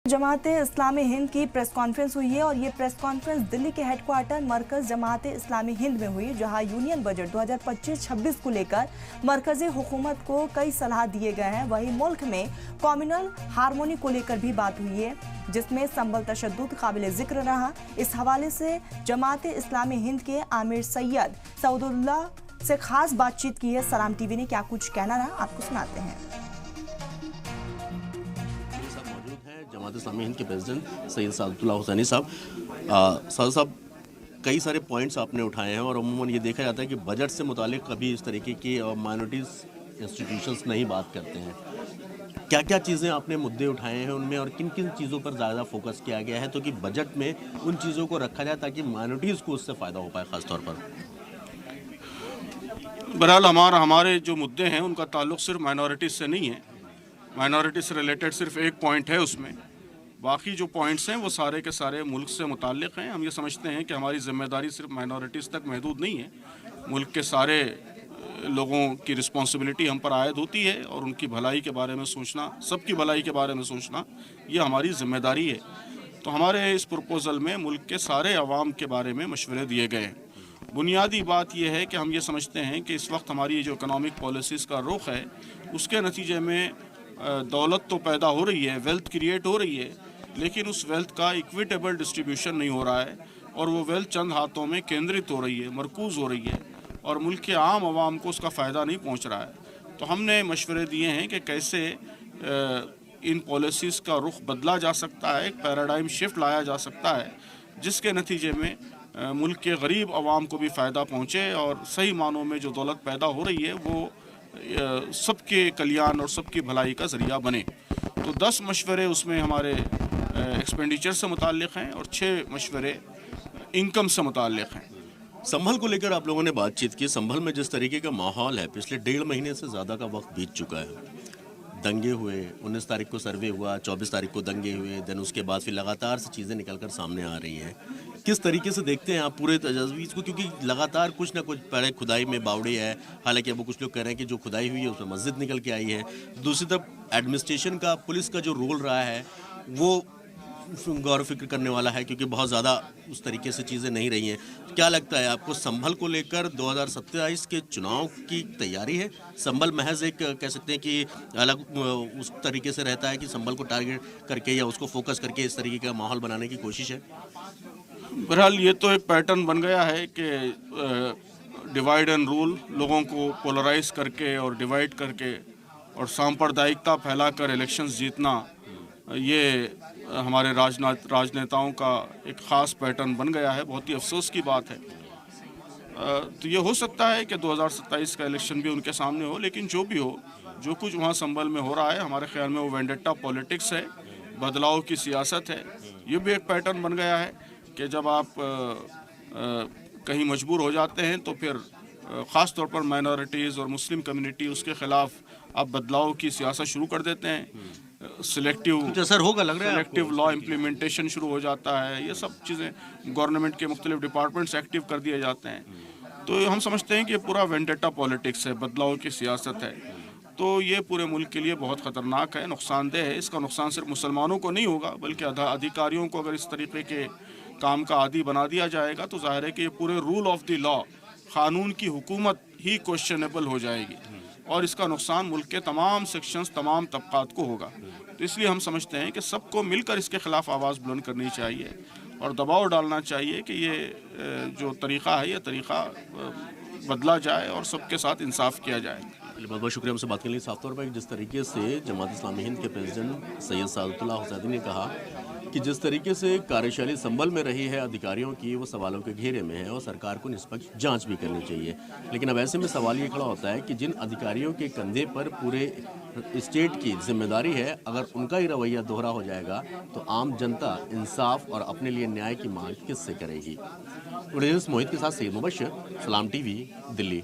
जमाते इस्लामी हिंद की press conference हुई है और ये प्रेस कॉन्फ्रेंस दिल्ली के हेडक्वार्टर मरकज जमाते इस्लामी हिंद में हुई, जहां यूनियन बजट 2025-26 को लेकर मरकजी हुकूमत को कई सलाह दिए गए हैं। वहीं मुल्क में कम्युनल हारमोनी को लेकर भी बात हुई है, जिसमें संभल तशद्दुद काबिल जिक्र रहा। इस हवाले से जमाते इस्लामी हिंद के आमिर सैयद सऊदुल्लाह से खास बातचीत की है। सलाम टीवी ने क्या कुछ कहना रहा, आपको सुनाते हैं। जमात इस्लामी हिंद के प्रेसिडेंट सैयद सादुल्लाह हुसैनी साहब, कई सारे पॉइंट्स आपने उठाए हैं और अमूमन ये देखा जाता है कि बजट से मुतालिक कभी इस तरीके की माइनॉरिटीज़ इंस्टीट्यूशंस नहीं बात करते हैं। क्या क्या चीज़ें आपने मुद्दे उठाए हैं उनमें और किन किन चीज़ों पर ज़्यादा फोकस किया गया है, तो कि बजट में उन चीज़ों को रखा जाए ताकि माइनॉरिटीज़ को उससे फ़ायदा हो पाए ख़ास तौर पर। बहरहाल हमारे जो मुद्दे हैं उनका ताल्लुक सिर्फ माइनॉरिटीज़ से नहीं है। माइनॉरिटी से रिलेटेड सिर्फ एक पॉइंट है उसमें, बाकी जो पॉइंट्स हैं वो सारे के सारे मुल्क से मुताल्लिक़ हैं। हम ये समझते हैं कि हमारी ज़िम्मेदारी सिर्फ माइनॉरिटीज़ तक महदूद नहीं है, मुल्क के सारे लोगों की रिस्पॉन्सिबिलिटी हम पर आयद होती है और उनकी भलाई के बारे में सोचना, सबकी भलाई के बारे में सोचना, ये हमारी ज़िम्मेदारी है। तो हमारे इस प्रपोज़ल में मुल्क के सारे अवाम के बारे में मशवरे दिए गए हैं। बुनियादी बात यह है कि हम ये समझते हैं कि इस वक्त हमारी जो इकनॉमिक पॉलिसीज़ का रुख है उसके नतीजे में दौलत तो पैदा हो रही है, वेल्थ क्रिएट हो रही है, लेकिन उस वेल्थ का इक्विटेबल डिस्ट्रीब्यूशन नहीं हो रहा है और वो वेल्थ चंद हाथों में केंद्रित हो रही है, मरकूज़ हो रही है और मुल्क के आम आवाम को उसका फ़ायदा नहीं पहुंच रहा है। तो हमने मशवरे दिए हैं कि कैसे इन पॉलिसीज़ का रुख बदला जा सकता है, एक पैराडाइम शिफ्ट लाया जा सकता है जिसके नतीजे में मुल्क के गरीब आवाम को भी फ़ायदा पहुँचे और सही मानों में जो दौलत पैदा हो रही है वो सबके कल्याण और सबकी भलाई का ज़रिया बने। तो 10 मशवरे उसमें हमारे एक्सपेंडिचर से मुताल्लिक़ हैं और 6 मशवरे इनकम से मुताल्लिक़ हैं। संभल को लेकर आप लोगों ने बातचीत की। संभल में जिस तरीके का माहौल है, पिछले 1.5 महीने से ज़्यादा का वक्त बीत चुका है। दंगे हुए, 19 तारीख को सर्वे हुआ, 24 तारीख को दंगे हुए, देन उसके बाद फिर लगातार से चीज़ें निकलकर सामने आ रही हैं। किस तरीके से देखते हैं आप पूरे तजवीज़ को, क्योंकि लगातार कुछ ना कुछ, पहले खुदाई में बावड़े है, हालांकि अब कुछ लोग कह रहे हैं कि जो खुदाई हुई है उसमें मस्जिद निकल के आई है। दूसरी तरफ एडमिनिस्ट्रेशन का, पुलिस का जो रोल रहा है वो गौर फिक्र करने वाला है, क्योंकि बहुत ज़्यादा उस तरीके से चीज़ें नहीं रही हैं। क्या लगता है आपको, संभल को लेकर 2027 के चुनाव की तैयारी है? संभल महज एक कह सकते हैं कि अलग उस तरीके से रहता है कि संभल को टारगेट करके या उसको फोकस करके इस तरीके का माहौल बनाने की कोशिश है? बहरहाल ये तो एक पैटर्न बन गया है कि डिवाइड एंड रूल, लोगों को पोलराइज करके और डिवाइड करके और सांप्रदायिकता फैलाकर इलेक्शंस जीतना, ये हमारे राजनेताओं का एक ख़ास पैटर्न बन गया है। बहुत ही अफसोस की बात है। तो ये हो सकता है कि 2027 का इलेक्शन भी उनके सामने हो, लेकिन जो भी हो, जो कुछ वहाँ संभल में हो रहा है, हमारे ख्याल में वो वेंडेटा पॉलिटिक्स है, बदलाव की सियासत है। ये भी एक पैटर्न बन गया है कि जब आप कहीं मजबूर हो जाते हैं तो फिर ख़ास तौर पर माइनॉरिटीज़ और मुस्लिम कम्युनिटी, उसके ख़िलाफ़ आप बदलाव की सियासत शुरू कर देते हैं। सिलेक्टिव असर होगा लग रहा है, सिलेक्टिव लॉ इम्प्लीमेंटेशन शुरू हो जाता है। ये सब चीज़ें गवर्नमेंट के मुख्तलिफ डिपार्टमेंट्स एक्टिव कर दिए जाते हैं। तो हम समझते हैं कि पूरा वेंडेटा पॉलिटिक्स है, बदलाव की सियासत है। तो ये पूरे मुल्क के लिए बहुत ख़तरनाक है, नुकसानदेह है। इसका नुकसान सिर्फ मुसलमानों को नहीं होगा, बल्कि अधिकारियों को अगर इस तरीके के काम का आदी बना दिया जाएगा तो जाहिर है कि ये पूरे रूल ऑफ द लॉ, क़ानून की हुकूमत ही क्वेश्चनेबल हो जाएगी और इसका नुकसान मुल्क के तमाम सेक्शंस, तमाम तबक़ात को होगा। तो इसलिए हम समझते हैं कि सबको मिलकर इसके ख़िलाफ़ आवाज़ बुलंद करनी चाहिए और दबाव डालना चाहिए कि ये जो तरीक़ा है, ये तरीक़ा बदला जाए और सबके साथ इंसाफ किया जाए। बहुत बहुत शुक्रिया हमसे बात करने के लिए। साफ तौर पर जिस तरीके से जमात इस्लामी हिंद के प्रेसिडेंट सैयद सादुल्लाह हुसैनी ने कहा कि जिस तरीके से कार्यशैली संभल में रही है अधिकारियों की, वो सवालों के घेरे में है और सरकार को निष्पक्ष जांच भी करनी चाहिए। लेकिन अब ऐसे में सवाल ये खड़ा होता है कि जिन अधिकारियों के कंधे पर पूरे स्टेट की जिम्मेदारी है, अगर उनका ही रवैया दोहरा हो जाएगा तो आम जनता इंसाफ और अपने लिए न्याय की मांग किससे करेगी? मोहित के साथ सैयद मुबश्शिर, सलाम टीवी, दिल्ली।